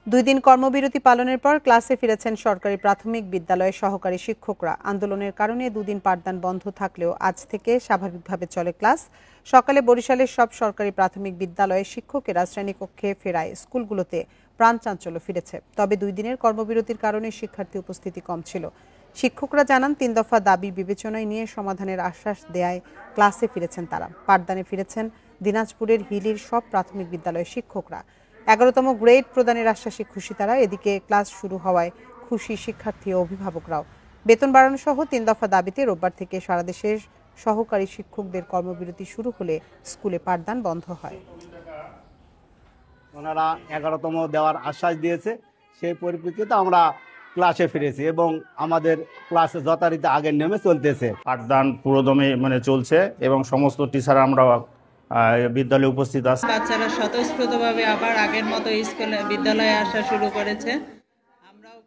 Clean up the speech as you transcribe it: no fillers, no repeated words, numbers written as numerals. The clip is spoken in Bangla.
2 দিন কর্মবিরতি পালনের পর ক্লাসে ফিরেছেন সরকারি প্রাথমিক বিদ্যালয়ের সহকারী শিক্ষকরা। আন্দোলনের কারণে 2 দিন পাঠদান বন্ধ থাকলেও আজ থেকে স্বাভাবিকভাবে চলে ক্লাস। সকালে বরিশালের সব সরকারি প্রাথমিক বিদ্যালয়ের শিক্ষকেরা শ্রেণীকক্ষে ফেরায় স্কুলগুলোতে প্রাণচাঞ্চল্য ফিরেছে। তবে 2 দিনের কর্মবিরতির কারণে শিক্ষার্থী উপস্থিতি কম ছিল। শিক্ষকরা জানান 3 দফা দাবি বিবেচনায় নিয়ে সমাধানের আশ্বাস দেয়ায় ক্লাসে ফিরেছেন তারা। পাঠদানে ফিরেছেন দিনাজপুরের হিলির সব প্রাথমিক বিদ্যালয়ের শিক্ষকরা। 11তম গ্রেড প্রদানের আশ্বাসে খুশি তারা। এদিকে ক্লাস শুরু হওয়ায় খুশি শিক্ষার্থী ও অভিভাবকরাও। বেতন বাড়ানো সহ 3 দফা দাবিতে রোববার থেকে সারা দেশের সহকারী শিক্ষকদের কর্মবিরতি শুরু হলে স্কুলে পাঠদান বন্ধ হয়। ওনারা 11তম দেওয়ার আশ্বাস দিয়েছে, সেই পরিপ্রেক্ষিতে আমরা ক্লাসে ফিরেছি এবং আমাদের ক্লাসে যথারীতি আগের নিয়মে চলতেছে। পাঠদান পুরোদমে চলছে এবং সমস্ত টিচার আমরা বিদ্যালয়ে উপস্থিত আছে। বাচ্চারা স্বতঃস্ফূর্তভাবে আবার আগের মতো স্কুলে বিদ্যালয়ে আসা শুরু করেছে। আমরাও